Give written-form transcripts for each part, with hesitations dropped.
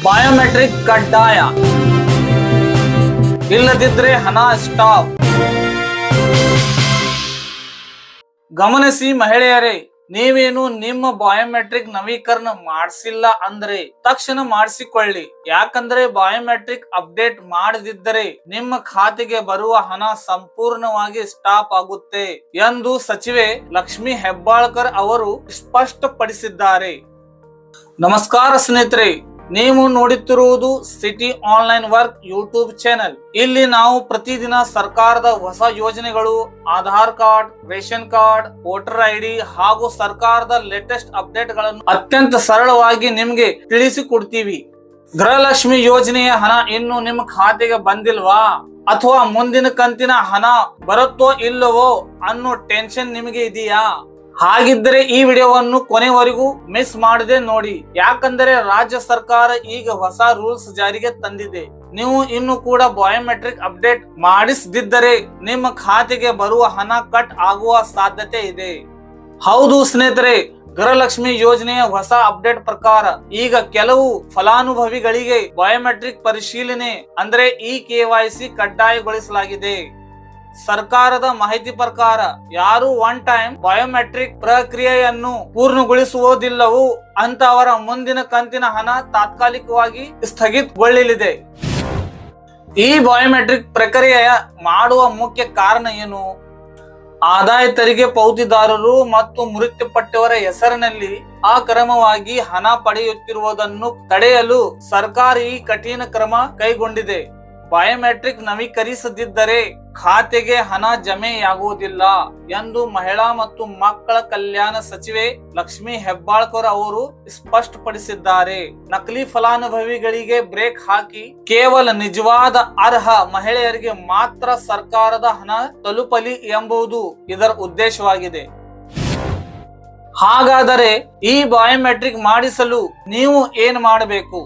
Biometric ಕಡ್ಡಾಯ, ಇಲ್ಲದಿದ್ರೆ ಹಣ ಸ್ಟಾಪ್. ಗಮನಿಸಿ ಮಹಿಳೆಯರೇ, ನೀವೇನು ನಿಮ್ಮ ಬಯೋಮೆಟ್ರಿಕ್ ನವೀಕರಣ ಮಾಡಿಸಿಲ್ಲ ಅಂದ್ರೆ ತಕ್ಷಣ ಮಾಡಿಸಿಕೊಳ್ಳಿ. ಯಾಕಂದ್ರೆ ಬಯೋಮೆಟ್ರಿಕ್ ಅಪ್ಡೇಟ್ ಮಾಡದಿದ್ದರೆ ನಿಮ್ಮ ಖಾತೆಗೆ ಬರುವ ಹಣ ಸಂಪೂರ್ಣವಾಗಿ ಸ್ಟಾಪ್ ಆಗುತ್ತೆ ಎಂದು ಸಚಿವೆ ಲಕ್ಷ್ಮಿ ಹೆಬ್ಬಾಳ್ಕರ್ ಅವರು ಸ್ಪಷ್ಟಪಡಿಸಿದ್ದಾರೆ. ನಮಸ್ಕಾರ ಸ್ನೇಹಿತರೆ, ನೀವು ನೋಡುತ್ತಿರುವುದು city online work YouTube channel. ಇಲ್ಲಿ ನಾವು ಪ್ರತಿದಿನ ಸರ್ಕಾರದ ಹೊಸ ಯೋಜನೆಗಳು, Aadhaar card, ration card, voter ID ಹಾಗೂ ಸರ್ಕಾರದ ಲೇಟೆಸ್ಟ್ ಅಪ್ಡೇಟ್ ಗಳನ್ನು ಅತ್ಯಂತ ಸರಳವಾಗಿ ನಿಮ್ಗೆ ತಿಳಿಸಿಕೊಡ್ತೀವಿ. ಗೃಹಲಕ್ಷ್ಮಿ ಯೋಜನೆಯ ಹಣ ಇನ್ನು ನಿಮ್ಮ ಖಾತೆಗೆ ಬಂದಿಲ್ವಾ ಅಥವಾ ಮುಂದಿನ ಕಂತಿನ ಹಣ ಬರುತ್ತೋ ಇಲ್ಲವೋ ಅನ್ನೋ ಟೆನ್ಷನ್ ನಿಮಗೆ ಇದೆಯಾ? ಹಾಗಿದ್ದರೆ ಈ ವಿಡಿಯೋವನ್ನು ಕೊನೆವರೆಗೂ ಮಿಸ್ ಮಾಡದೆ ನೋಡಿ. ಯಾಕಂದರೆ ರಾಜ್ಯ ಸರ್ಕಾರ ಈಗ ಹೊಸ ರೂಲ್ಸ್ ಜಾರಿಗೆ ತಂದಿದೆ. ನೀವು ಇನ್ನು ಕೂಡ ಬಯೋಮೆಟ್ರಿಕ್ ಅಪ್ಡೇಟ್ ಮಾಡಿಸದಿದ್ದರೆ ನಿಮ್ಮ ಖಾತೆಗೆ ಬರುವ ಹಣ ಕಟ್ ಆಗುವ ಸಾಧ್ಯತೆ ಇದೆ. ಹೌದು ಸ್ನೇಹಿತರೆ, ಗೃಹಲಕ್ಷ್ಮಿ ಯೋಜನೆಯ ಹೊಸ ಅಪ್ಡೇಟ್ ಪ್ರಕಾರ ಈಗ ಕೆಲವು ಫಲಾನುಭವಿಗಳಿಗೆ ಬಯೋಮೆಟ್ರಿಕ್ ಪರಿಶೀಲನೆ ಅಂದ್ರೆ KYC ಕಡ್ಡಾಯಗೊಳಿಸಲಾಗಿದೆ. ಸರ್ಕಾರದ ಮಾಹಿತಿ ಪ್ರಕಾರ ಯಾರು ಒನ್ ಟೈಮ್ ಬಯೋಮೆಟ್ರಿಕ್ ಪ್ರಕ್ರಿಯೆಯನ್ನು ಪೂರ್ಣಗೊಳಿಸುವುದಿಲ್ಲವೋ ಅಂತವರ ಮುಂದಿನ ಕಂತಿನ ಹಣ ತಾತ್ಕಾಲಿಕವಾಗಿ ಸ್ಥಗಿತಗೊಳ್ಳಲಿದೆ. ಈ ಬಯೋಮೆಟ್ರಿಕ್ ಪ್ರಕ್ರಿಯೆ ಮಾಡುವ ಮುಖ್ಯ ಕಾರಣ ಏನು? ಆದಾಯ ತೆರಿಗೆ ಪಾವತಿದಾರರು ಮತ್ತು ಮೃತಪಟ್ಟವರ ಹೆಸರಿನಲ್ಲಿ ಅಕ್ರಮವಾಗಿ ಹಣ ಪಡೆಯುತ್ತಿರುವುದನ್ನು ತಡೆಯಲು ಸರ್ಕಾರ ಈ ಕಠಿಣ ಕ್ರಮ ಕೈಗೊಂಡಿದೆ. ಬಯೋಮೆಟ್ರಿಕ್ ನವೀಕರಿಸದಿದ್ದರೆ ಖಾತೆಗೆ ಹಣ ಜಮೆಯಾಗುವುದಿಲ್ಲ ಎಂದು ಮಹಿಳಾ ಮತ್ತು ಮಕ್ಕಳ ಕಲ್ಯಾಣ ಸಚಿವೆ ಲಕ್ಷ್ಮಿ ಹೆಬ್ಬಾಳ್ಕರ್ ಅವರು ಸ್ಪಷ್ಟಪಡಿಸಿದ್ದಾರೆ. ನಕಲಿ ಫಲಾನುಭವಿಗಳಿಗೆ ಬ್ರೇಕ್ ಹಾಕಿ ಕೇವಲ ನಿಜವಾದ ಅರ್ಹ ಮಹಿಳೆಯರಿಗೆ ಮಾತ್ರ ಸರ್ಕಾರದ ಹಣ ತಲುಪಲಿ ಎಂಬುದು ಇದರ ಉದ್ದೇಶವಾಗಿದೆ. ಹಾಗಾದರೆ ಈ ಬಯೋಮೆಟ್ರಿಕ್ ಮಾಡಿಸಲು ನೀವು ಏನು ಮಾಡಬೇಕು?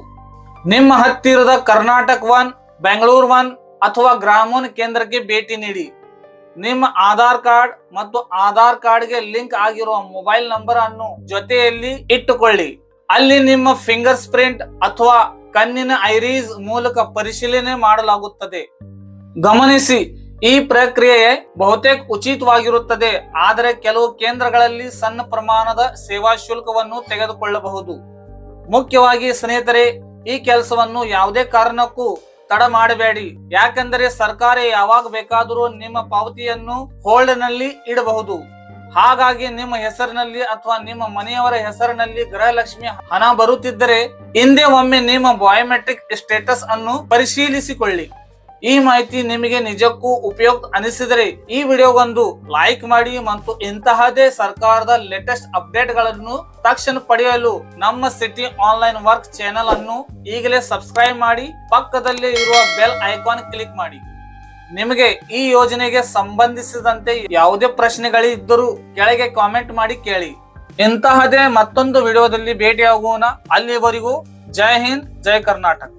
ನಿಮ್ಮ ಹತ್ತಿರದ ಕರ್ನಾಟಕ ಒನ್, ಬೆಂಗಳೂರು ಒನ್ ಅಥವಾ ಗ್ರಾಮೋನ್ ಕೇಂದ್ರಕ್ಕೆ ಭೇಟಿ ನೀಡಿ. ನಿಮ್ಮ ಆಧಾರ್ ಕಾರ್ಡ್ ಮತ್ತು ಆಧಾರ್ ಕಾರ್ಡ್ಗೆ ಲಿಂಕ್ ಆಗಿರುವ ಮೊಬೈಲ್ ನಂಬರ್ ಅನ್ನು ಜೊತೆಯಲ್ಲಿ ಇಟ್ಟುಕೊಳ್ಳಿ. ಅಲ್ಲಿ ನಿಮ್ಮ ಫಿಂಗರ್ ಪ್ರಿಂಟ್ ಅಥವಾ ಕಣ್ಣಿನ ಐರೀಸ್ ಮೂಲಕ ಪರಿಶೀಲನೆ ಮಾಡಲಾಗುತ್ತದೆ. ಗಮನಿಸಿ, ಈ ಪ್ರಕ್ರಿಯೆ ಬಹುತೇಕ ಉಚಿತವಾಗಿರುತ್ತದೆ, ಆದರೆ ಕೆಲವು ಕೇಂದ್ರಗಳಲ್ಲಿ ಸಣ್ಣ ಪ್ರಮಾಣದ ಸೇವಾ ಶುಲ್ಕವನ್ನು ತೆಗೆದುಕೊಳ್ಳಬಹುದು. ಮುಖ್ಯವಾಗಿ ಸ್ನೇಹಿತರೆ, ಈ ಕೆಲಸವನ್ನು ಯಾವುದೇ ಕಾರಣಕ್ಕೂ ತಡ ಮಾಡಬೇಡಿ. ಯಾಕೆಂದರೆ ಸರ್ಕಾರ ಯಾವಾಗ ಬೇಕಾದರೂ ನಿಮ್ಮ ಪಾವತಿಯನ್ನು ಹೋಲ್ಡ್ ನಲ್ಲಿ ಇಡಬಹುದು. ಹಾಗಾಗಿ ನಿಮ್ಮ ಹೆಸರಿನಲ್ಲಿ ಅಥವಾ ನಿಮ್ಮ ಮನೆಯವರ ಹೆಸರಿನಲ್ಲಿ ಗೃಹಲಕ್ಷ್ಮಿ ಹಣ ಬರುತ್ತಿದ್ದರೆ ಹಿಂದೆ ಒಮ್ಮೆ ನಿಮ್ಮ ಬಯೋಮೆಟ್ರಿಕ್ ಸ್ಟೇಟಸ್ ಅನ್ನು ಪರಿಶೀಲಿಸಿಕೊಳ್ಳಿ. ಈ ಮಾಹಿತಿ ನಿಮಗೆ ನಿಜಕ್ಕೂ ಉಪಯುಕ್ತ ಅನಿಸಿದರೆ ಈ ವಿಡಿಯೋಗೊಂದು ಲೈಕ್ ಮಾಡಿ ಮತ್ತು ಇಂತಹದೇ ಸರ್ಕಾರದ ಲೇಟೆಸ್ಟ್ ಅಪ್ಡೇಟ್ ಗಳನ್ನು ತಕ್ಷಣ ಪಡೆಯಲು ನಮ್ಮ ಸಿಟಿ ಆನ್ಲೈನ್ ವರ್ಕ್ ಚಾನೆಲ್ ಅನ್ನು ಈಗಲೇ ಸಬ್ಸ್ಕ್ರೈಬ್ ಮಾಡಿ, ಪಕ್ಕದಲ್ಲಿ ಇರುವ ಬೆಲ್ ಐಕಾನ್ ಕ್ಲಿಕ್ ಮಾಡಿ. ನಿಮಗೆ ಈ ಯೋಜನೆಗೆ ಸಂಬಂಧಿಸಿದಂತೆ ಯಾವುದೇ ಪ್ರಶ್ನೆಗಳಿದ್ದರೂ ಕೆಳಗೆ ಕಾಮೆಂಟ್ ಮಾಡಿ ಕೇಳಿ. ಇಂತಹದೇ ಮತ್ತೊಂದು ವಿಡಿಯೋದಲ್ಲಿ ಭೇಟಿಯಾಗೋಣ. ಅಲ್ಲಿವರೆಗೂ ಜೈ ಹಿಂದ್, ಜೈ ಕರ್ನಾಟಕ.